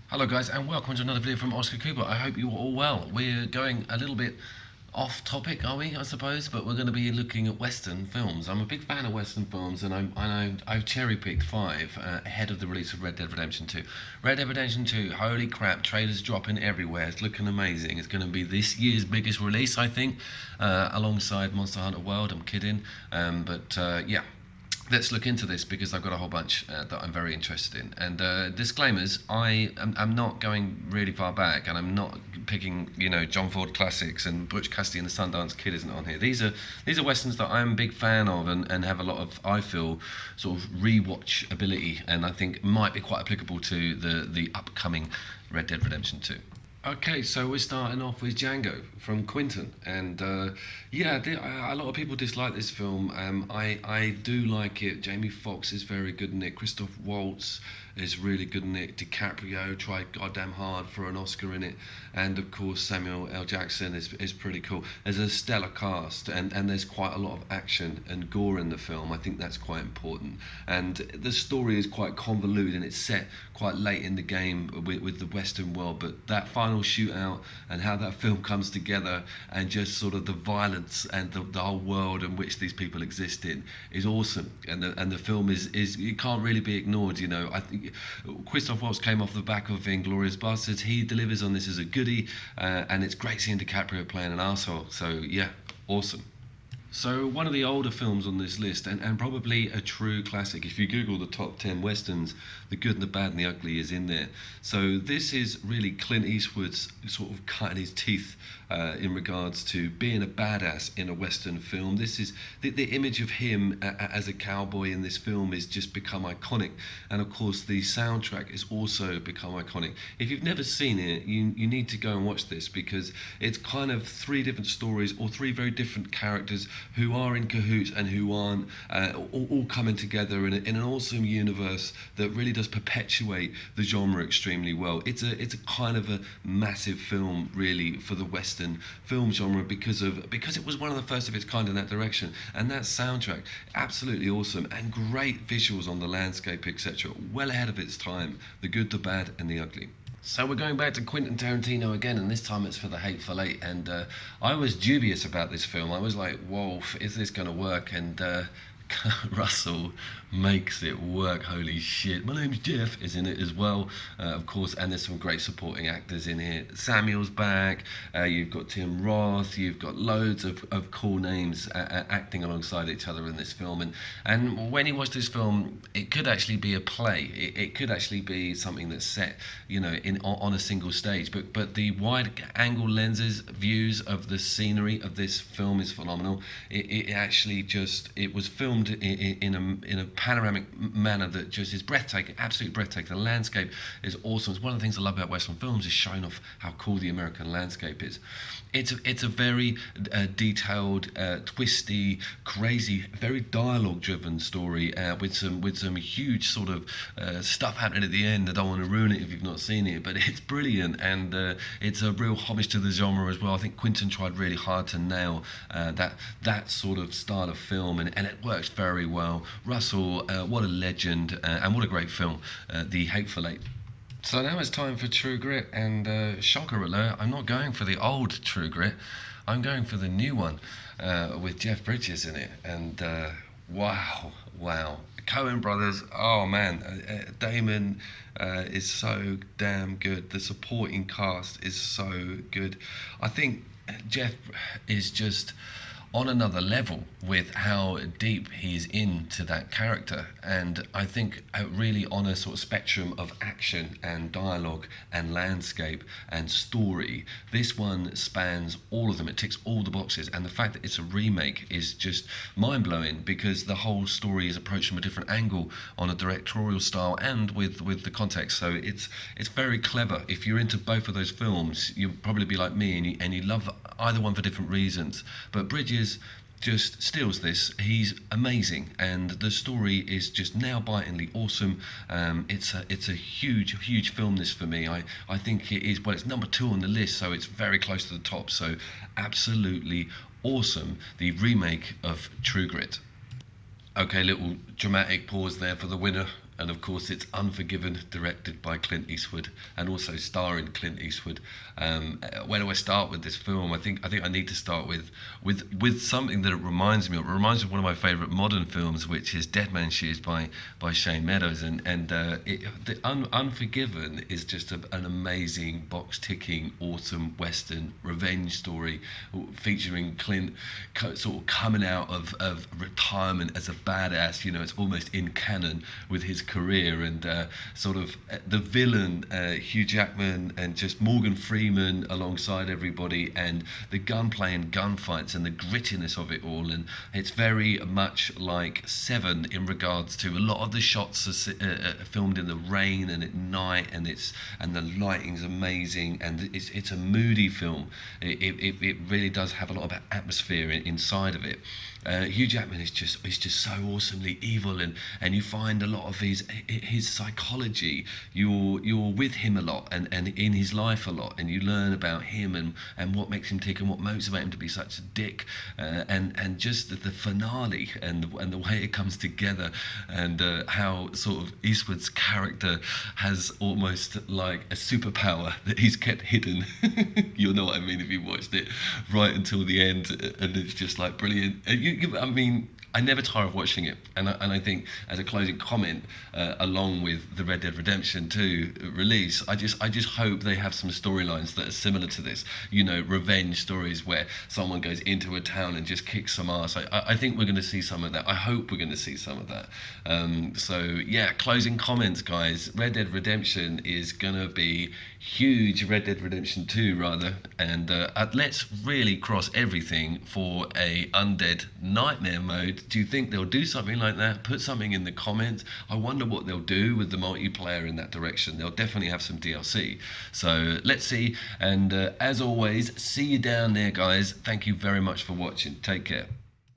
Hello guys and welcome to another video from Oscar Cooper. I hope you're all well. We're going a little bit off topic, are we, I suppose, but we're going to be looking at Western films. I'm a big fan of Western films and I've cherry-picked five ahead of the release of Red Dead Redemption 2. Red Dead Redemption 2, holy crap, trailers dropping everywhere. It's looking amazing. It's going to be this year's biggest release, I think, alongside Monster Hunter World. I'm kidding, yeah. Let's look into this because I've got a whole bunch that I'm very interested in. And disclaimers: I'm not going really far back, and I'm not picking John Ford classics and Butch Cassidy and the Sundance Kid isn't on here. These are westerns that I'm a big fan of and have a lot of, I feel, sort of rewatch ability, and I think might be quite applicable to the upcoming Red Dead Redemption 2. Okay, so we're starting off with Django from Quentin, and a lot of people dislike this film. I do like it. Jamie Foxx is very good in it. Christoph Waltz is really good in it. DiCaprio tried goddamn hard for an Oscar in it, and of course Samuel L. Jackson is pretty cool. There's a stellar cast, and there's quite a lot of action and gore in the film. I think that's quite important, and the story is quite convoluted and it's set quite late in the game with the Western world, but that final shootout and how that film comes together and just sort of the violence and the whole world in which these people exist in is awesome, and the film is it can't really be ignored. I think Christoph Waltz came off the back of Inglourious Basterds. He delivers on this as a goodie, and it's great seeing DiCaprio playing an arsehole. So yeah, awesome. So one of the older films on this list, and probably a true classic. If you Google the top 10 westerns, The Good and the Bad and the Ugly is in there. So this is really Clint Eastwood's sort of cutting his teeth in regards to being a badass in a western film. This is the image of him as a cowboy in this film is just become iconic, and of course the soundtrack is also become iconic. If you've never seen it, you need to go and watch this because it's kind of three different stories or three very different characters who are in cahoots and who aren't, all coming together in an awesome universe that really does perpetuate the genre extremely well. It's a kind of a massive film really for the Western film genre because it was one of the first of its kind in that direction, and that soundtrack absolutely awesome and great visuals on the landscape, etc. Well ahead of its time. The Good, the Bad and the Ugly. So we're going back to Quentin Tarantino again, and this time it's for the Hateful Eight. And I was dubious about this film. I was like, whoa, is this going to work? And Russell makes it work. Holy shit. My name's Jeff is in it as well, of course, and there's some great supporting actors in here. Samuel's back, you've got Tim Roth, you've got loads of cool names acting alongside each other in this film. And when you watch this film, it could actually be a play. It could actually be something that's set, on a single stage. But the wide angle lenses, views of the scenery of this film is phenomenal. It actually it was filmed in a panoramic manner that just is breathtaking, absolutely breathtaking. The landscape is awesome. It's one of the things I love about Western films is showing off how cool the American landscape is. It's a very detailed, twisty, crazy, very dialogue-driven story with some huge sort of stuff happening at the end. I don't want to ruin it if you've not seen it, but it's brilliant, and it's a real homage to the genre as well. I think Quentin tried really hard to nail that sort of style of film, and it works very well. Russell, what a legend, and what a great film, The Hateful Eight. So now it's time for True Grit, and shocker alert, I'm not going for the old True Grit, I'm going for the new one with Jeff Bridges in it, and wow, Coen brothers, oh man, Damon is so damn good, the supporting cast is so good. I think Jeff is just on another level with how deep he's into that character, and I think really on a sort of spectrum of action and dialogue and landscape and story, this one spans all of them. It ticks all the boxes, and the fact that it's a remake is just mind-blowing because the whole story is approached from a different angle on a directorial style and with the context. So it's very clever. If you're into both of those films, you'll probably be like me and you love either one for different reasons, but Bridges just steals this. He's amazing, and the story is just nail-bitingly awesome. It's a huge film, this, for me. I think it is, well, it's number 2 on the list, so it's very close to the top. So absolutely awesome, the remake of True Grit. Okay, little dramatic pause there for the winner and of course it's Unforgiven, directed by Clint Eastwood and also starring Clint Eastwood. Where do I start with this film? I think I need to start with something that it reminds me of. It reminds me of one of my favourite modern films, which is Dead Man's Shoes by Shane Meadows, and Unforgiven is just an amazing box ticking, awesome western revenge story featuring Clint sort of coming out of retirement as a badass. You know, it's almost in canon with his career, and sort of the villain, Hugh Jackman, and just Morgan Freeman alongside everybody, and the gunplay and gunfights and the grittiness of it all. And it's very much like Seven in regards to a lot of the shots are filmed in the rain and at night, and the lighting's amazing, and it's a moody film. It really does have a lot of atmosphere inside of it. Hugh Jackman is just so awesomely evil, and you find a lot of his psychology. You're with him a lot, and in his life a lot, and you learn about him and what makes him tick and what motivates him to be such a dick, and just the finale and the way it comes together, and how sort of Eastwood's character has almost like a superpower that he's kept hidden. You'll know what I mean if you watched it right until the end, and it's just like brilliant. I mean, I never tire of watching it, and I think as a closing comment, along with the Red Dead Redemption 2 release, I just hope they have some storylines that are similar to this. You know, revenge stories where someone goes into a town and just kicks some ass. I think we're going to see some of that. I hope we're going to see some of that. So yeah, closing comments, guys. Red Dead Redemption is going to be huge. Red Dead Redemption 2 rather, and let's really cross everything for a undead nightmare mode. Do you think they'll do something like that? Put something in the comments. I wonder what they'll do with the multiplayer in that direction. They'll definitely have some DLC. So let's see. And as always, see you down there, guys. Thank you very much for watching. Take care.